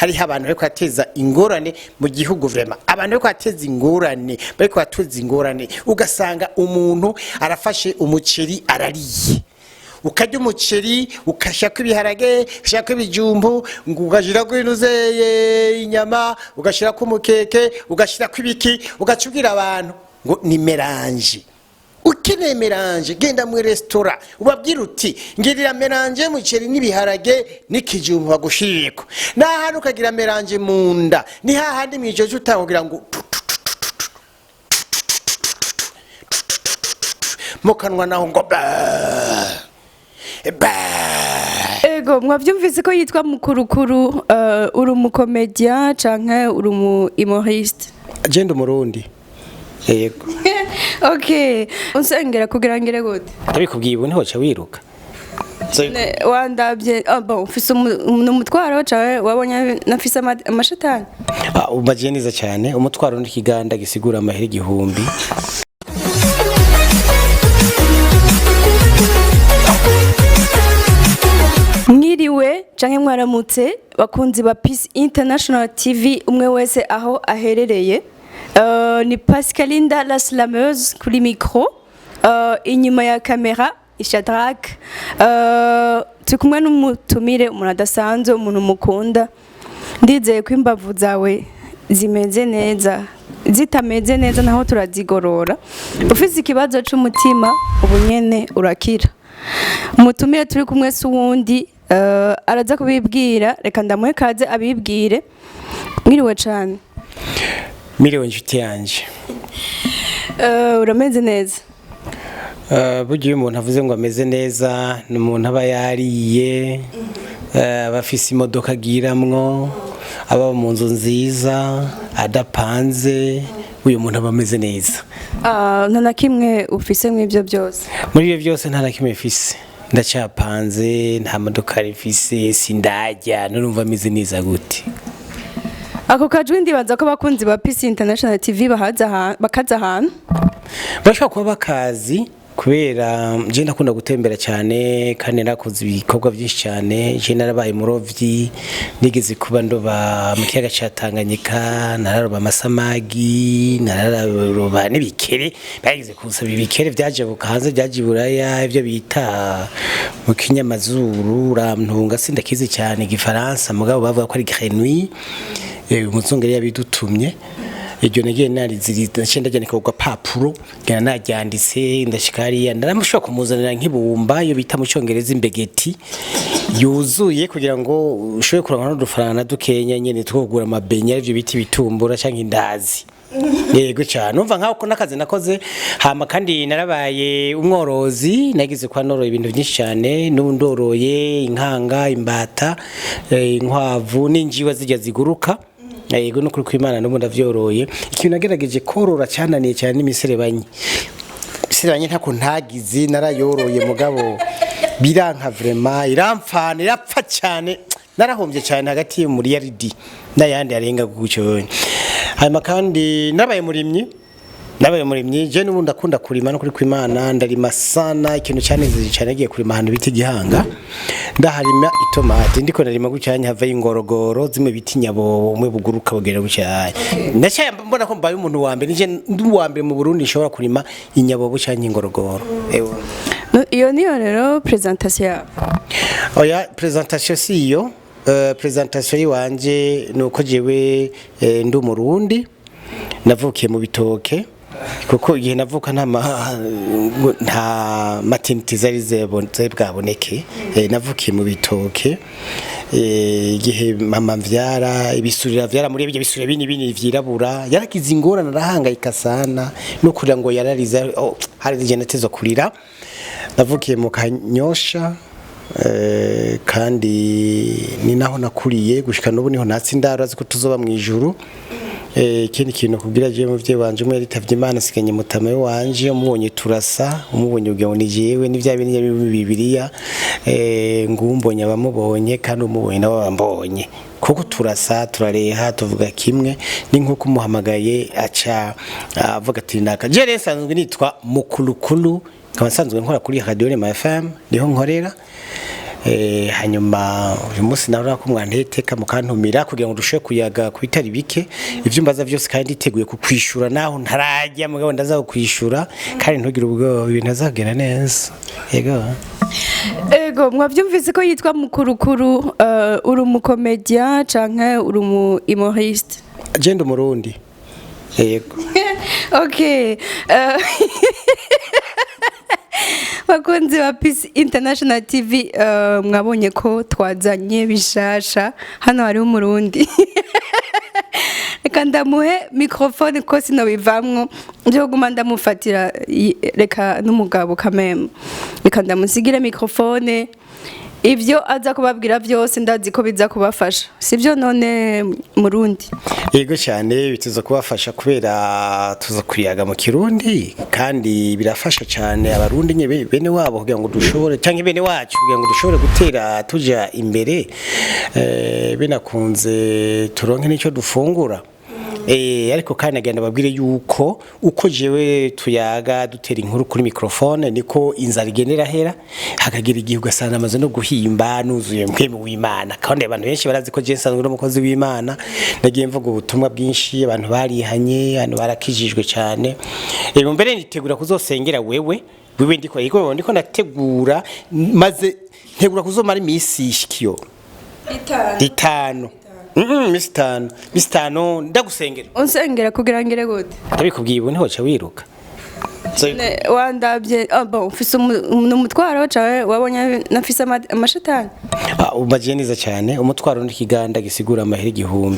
hari abantu bari kwateza ingorane mu gihugu vrema abantu bari kwateza ingorane bari kwateza ingorane ugasanga umuntu arafashe umuceri arariye ukarya umuceri ukashaka ibiharage ushaka ibijumbu ugashira ko inuzeye inyama ugashira ko umukeke ugashira ko ibiki ugacubwira abantu ngo ni melange ukeneye melange genda mu restaurant ubabwira uti ngirira melange muceri n'ibiharage n'ikijumbu bagushiriko nahantu ukagira melange munda ni hahandi mwijoje utangira ngo mukanwa naho ngo ego mwavyumvise ko yitwa Mukulukulu uri umukomedia canke uri humoriste agenda umurundi yego okay unsengera kugira ngire gute abikubwiye ubu ntihoca wiruka wandabye bon ufise umutwaro cawe wabonye nafise amashatani ubagiye neza cyane umutwaro n'ikiganda gisigura amahera 1000 mwiriwe canke mwaramutse bakunzi ba Peace International TV umwe wese aho aherereye ni Pascalinda la slameuse kuri micro inyuma ya kamera Ishadrak tukumwe n'umutumire umuntu adasanzwe umuntu mukunda ndizeye ko imbavu zawe zimeze neza zitameze neza naho turazigorora ufise ikibazo c'umutima ubunyene urakira umutumire turi kumwe suwundi araza kubibwira reka ndamuhe kaze abibwire mwiriwe cyane miriwe nshuti yanje urameze neza bugiye umuntu avuze ngo ameze neza n'umuntu aba yariye abafise imodoka agiramwo aba mu nzu nziza adapanze uyu muntu aba ameze neza nta na kimwe ufise mw'ibyo byose muri ibyo byose nta na kimwe mfise ndacyapanze nta modoka rifise sindajya nurumva ameze neza gute ako kajwi ndibaza ko bakunzi ba Peace International TV bakaza ahantu bashobora kuba bakazi kubera je ndakunda gutembera cyane kandi nakoze ibikorwa byinshi cyane je narabaye murovyi nigeze kuba ndoba mu kiyaga ca Tanganyika nararoba amasamagi nararoba n'ibikere bagize kusaba ibikere vyaje bukanze vyaje buraya ivyo bita mu kinyamazuru ramtunga sindakizi cyane gifaransa mugabo bavuga ko ari grenouille umuzungu yari yabidutumye iryo nagiye narizirita ndajyane ko papuro gana najyanditse ndashikariya ndaramushaka kumuzanira nk'ibumba iyo bita mu cyongereza imbegeti yuzuye kugira ngo ushobore kuranka n'udufaranga dukenya nyene twogura amabenya ivyo biti bitumbura canke indazi yego cyane umva nkaho ko nakaze nakoze hama kandi narabaye umworozi nagize kwa noroye ibintu byinshi cyane n'undoroye inkanga imbata inkwavu n'injiwa zijya ziguruka yego no kuri kwimana no ndavyoroye ikintu nagerageje korora cyananiye cyane n'imiserebanyi imiserebanyi ntako ntagize narayoroye mugabo biranka vraiment iramfana irapfa cyane narahombye cyane hagati muri yaridi n'ayandi arenga gucyo hanyuma kandi nabaye murimyi je n'ubundi akunda kurima no kuri kwimana ndarima sana ikintu cyane cyane agiye kurima ahantu biti gihanga ndaharima itomate ndiko narima gucyanya hava ingorogoro zimwe biti nyabo umwe buguruka bugera gucyanya ndacyaya mbona ko mbaye umuntu wa mbere nije ndi wa mbere mu Burundi nshobora kurima inyabo bucyanya ingorogoro iyo niyo rero presentation oya presentation si iyo presentation yiwanje nuko jewe ndi umurundi navukiye mu bitoke kuko igihe navuka nta maternité zari bwaboneke navukiye mu bitoke igihe mama mvyara ibisurira vyara muri ibyo bisurira bini vyirabura yarakize ingorana narahangayika sana no kurira ngo yarariza hari genete zo kurira navukiye mu Kanyosha kandi ni naho nakuriye gushika n'ubu niho natsindara ziko tuzoba mu ijuru ikindi kintu kugira je mu vye banje umwe ritavye Imana sikanye mutama wanje umubonye turasa umubonye ubwo ni jewe ni vya bintu bibiriya ngumbonye abamubonye kandi umubonye nabo bambonye kuko turasa turareha tuvuga kimwe ni nkuko umuhamagaye aca avuga ati naka je rero sanzwe nitwa Mukulukulu kaba sanzwe nkora kuri Radio FM niho nkorera hanyuma uyu munsi nawe ko mwanteka mukantumira kugira ngo dushobe kuyaga kwitari bike ivyo mbaza byose kandi iteguye kukwishura naho ntarajya mugabo ndaza kwishura kandi ntugire ubwo ibintu azagera neza ego mwavyumvise ko yitwa Mukulukulu uri umukomedian canke uri humoriste agenda umurundi yego okay bakunzi ba Peace International TV mwabonye ko twazanye bishasha hano hari umurundi reka ndamuhe microphone ko sinobivamwo byo guma ndamufatira reka n'umugabo kameme reka ndamusigire microphone ivyo aza kubabwira byose ndazi ko biza kubafasha sivyo none murundi yego cyane bituza kubafasha kubera tuza kuyaga mu kirundi kandi birafasha cyane abarundi nye bene wabo kugira ngo dushobore cyangwa bene wacu kugira ngo dushobore gutera tuja imbere binakunze turonke nico dufungura ariko kandi agenda babwire yuko uko jewe tuyaga dutera inkuru kuri microphone niko inzara igenera hera hakagira igihe ugasanga amaze no guhimba nuzuye mpwemu w'Imana kandi abantu benshi barazi ko je nsanzwe n'umukozi w'Imana nagiye mvuga ubutumwa bwinshi abantu barihanye abantu barakijijwe cyane mbere nitegura kuzosengera wewe ndiko nategura maze ntegura kuzomara imisi ishikyo 5 Miss Tano ndagusengera unsengera kugira ngire gute ndabikubwiye ubu ntihoca wiruka wandabye bon ufise umutwaro cawe wabonye nafise amashetani umaje neza cyane umutwaro n'ikiganda gisigura amahera 1000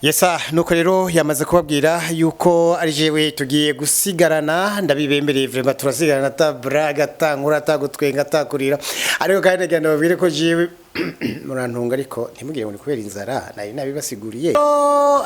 yesa nuko rero yamaze kubabwira yuko ari jewe tugiye gusigarana ndabibembereye vraiment turasigarana tabraga tankura tagutwenga takurira ariko kandi ganda babwire ko jewe murantunga ariko ntimugire ngo kubera inzara nabibasiguriye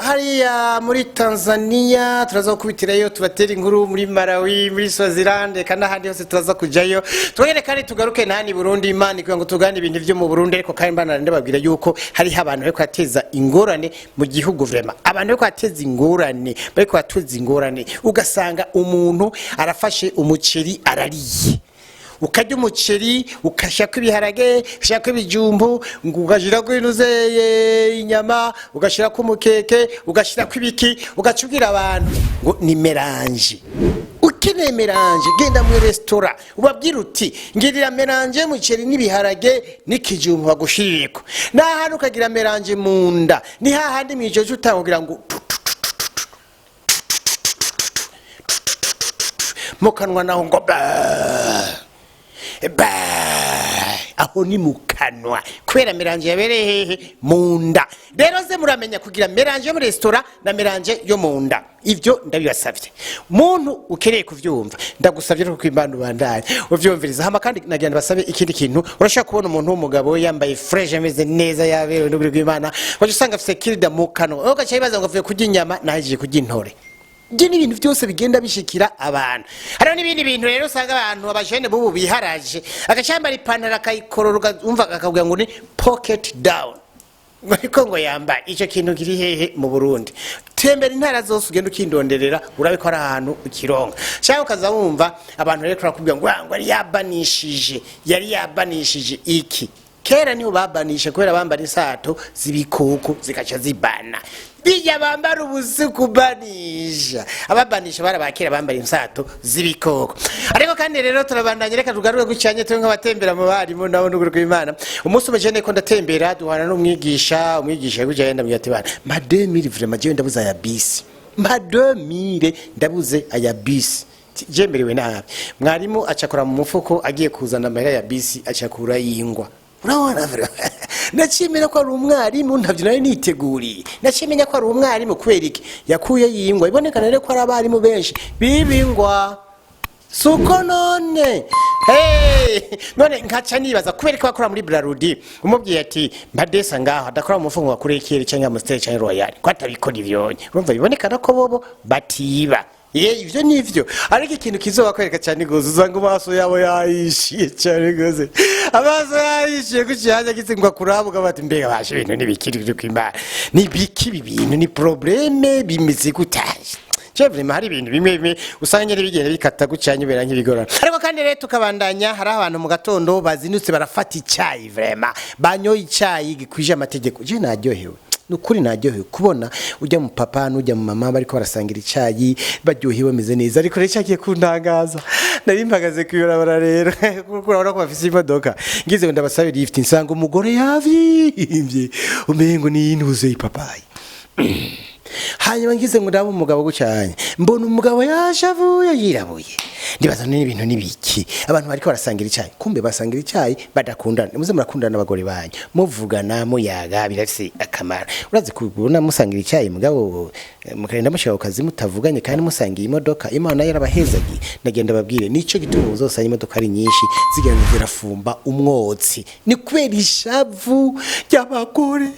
hariya muri Tanzania turaza kubitirayo tubatera inkuru muri Malawi muri Swaziland kandi ahandi hose turaza kujayo twongere kandi tugaruke nani Burundi Imana kugira ngo tugane ibintu byo mu Burundi ariko kandi mbana ndababwira yuko hari abantu bari kwateza ingorane mu gihugu vraiment abantu bari kwateza ingorane ugasanga umuntu arafashe umuceri arariye ukajya umuceri ukashaka ibiharage ushaka ibijumbu ugashira ko inuzeye inyama ugashira ko umukeke ugashira ko ibiki ugacubwira abantu ngo ni melange ukeneye melange genda mu restaurant ubabwira uti ngirira melange y'umuceri n'ibiharage n'ikijumbu bagushirireko nahantu ukagira melange munda ni hahandi mwijeje utangira ngo mukanwa naho ngo aho ni mukanwa kwera melange yabereye hehe munda rero ze muramenya kugira melange yo mu restaurant na melange yo munda ivyo ndabibasavye muntu ukereye kuvyumva ndagusavye ko kwimbandu bandanye uvyumviriza hama kandi nagenda basabe ikindi kintu urashaka kubona umuntu w'umugabo yambaye fresh ameze neza yaberewe n'uburi bw'Imana waje usanga afise kirida mu kanwa ugaca yibaza ngo avuye kurya inyama naje kurya intore je n'ibintu byose bigenda bishikira abantu hariho n'ibindi bintu rero usanga abantu abajene bubu biharaje agacambara ipantaro akayikorora umva akavuga ngo ni pocket down ariko ngo yambaye icyo kintu kiri hehe mu Burundi tembera intara zose ugenda ukindonderera urabe ko ari ahantu ukironga cyangwa ukaza wumva abantu rero kurakubwira ngo yari yabanishije iki kera niho babanisha kubera bambara isato zibikoko zikaca zibana bijya bambara ubusuku banisha ababanisha barabakira bambara insato zibikoko ariko kandi rero turabandanye reka tugaruke gucyanye twe nk'abatembera mu barimo nabo n'uguru kw'Imana umunsi umujene ko ndatembera duhana n'umwigisha gujyenda mu yatibana ma 2000 vraiment je ndabuza ya bisi ma 2000 ndabuze aya bisi jemberewe nabi mwarimu acakora mu mufuko agiye kuzana amahera ya bisi acakura yingwa urabona nakimenya ko ari umwarimu ntavyo nari niteguriye nakimenya ko ari umwarimu kubera iki yakuye yingwa iboneka rero ko ari abarimu benshi bibingwa suko none none nkaca nibaza kubera ko bakora muri Brarudi umubwiye ati mbadesa ngaho adakora mu mufungo wa kurekere cyangwa mu stage cyangwa royal ko atabikora ivyonye urumva biboneka ko bobo batiba ivyo nivyo ariko ikintu kizoba kwereka cyane gozo uzanga amaso yabo yahishiye cyane goze amaso yahishiye kucyanya gitsingwa kurabuga bati mbega bashe ibintu nibikiri kw'Imana nibiki ibintu ni probleme bimize gutaje vraiment hari ibintu bimwe usanga nyene bigenda bikata gucanye bera nk'ibigorana ariko kandi rero tukabandanya hari abantu mu gatondo bazindutse barafata icyayi vraiment banyoye icyayi gikwije amategeko je naryohewe nukuri naryohewe kubona ujya mu papa n'ujya mu mama bariko barasangira icyayi baryohewe meze neza ariko rero cyakiye kuntangaza nari mpagaze kwiyorabara rero kuko urabona ko bafise imodoka ngize ngo ndabasabira lift nsanga umugore yavyimbye umengo ni intuze ipapayi hanyuma ngize ngo ndaba umugabo gucanye mbona umugabo yashavuye yirabuye ndibaza n'ibintu nibiki abantu bariko barasangira icyayi kumbe basangira icyayi badakundana muze murakundana abagore banyu muvugana muyaga birafise akamaro urazi kubona musangira icyayi mugabo mukagenda mushaka kazi mutavuganye kandi musangira imodoka Imana yarabahezagi nagenda babwire nico gituma uzosanga imodoka ari nyinshi zigenda zirafumba umwotsi ni kubera ishavu y'abagore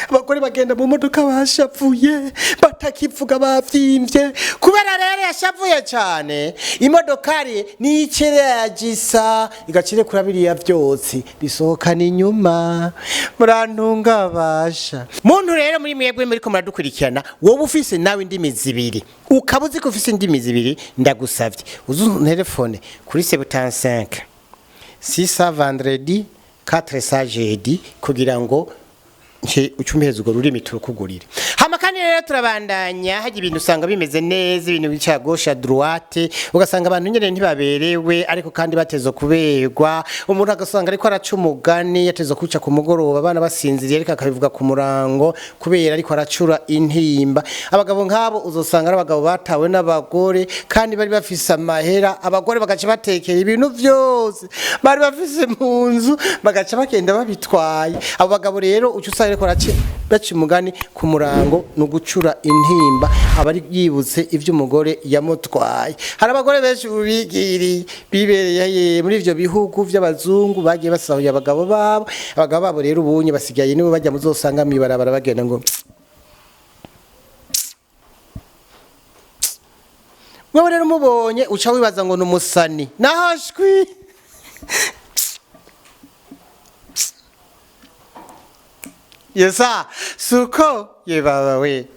abagore bagenda mu modoka bashavuye batakivuga bavyimbye kubera rero yashavuye cyane imodokari ni iceragisa igacire kurabiriya byose bisohokana inyuma murantunga basha muntu rero muri mwebwe muri ko muradukurikirana wowe ufise nawe indimi zibiri ukabuzi ko ufise indimi zibiri ndagusavye uzu telefone kuri 75 6 vendredi 4 jeudi kugira ngo ucumbiheza ugo rurimi turukugurira hama kandi rero turabandanya haje ibintu usanga bimeze neza ibintu bica gauche à droite ugasanga abantu nyene ntibaberewe ariko kandi batezo kuberwa umuntu agasanga ariko araca umugani yatezo kuca ku mugoroba abana basinziriye ariko akabivuga ku murango kubera ariko aracura intimba abagabo nkabo uzosanga ari abagabo batawe n'abagore kandi bari bafise amahera abagore bagaca batekera ibintu byose bari bafise mu nzu bagaca bagenda babitwaye abo bagabo rero ucusanga ariko baca umugani ku murango nugucura intimba abari yibutse ivy'umugore yamutwaye hari abagore benshi ubigiri bibereye muri ivyo bihugu vy'abazungu bagiye basahuye abagabo babo rero ubunye basigaye nibo bajya muzosanga mibarabara bagenda ngo mwe rero mubonye uca wibaza ngo numusani nahashwi Yesa, suko, ye baba we.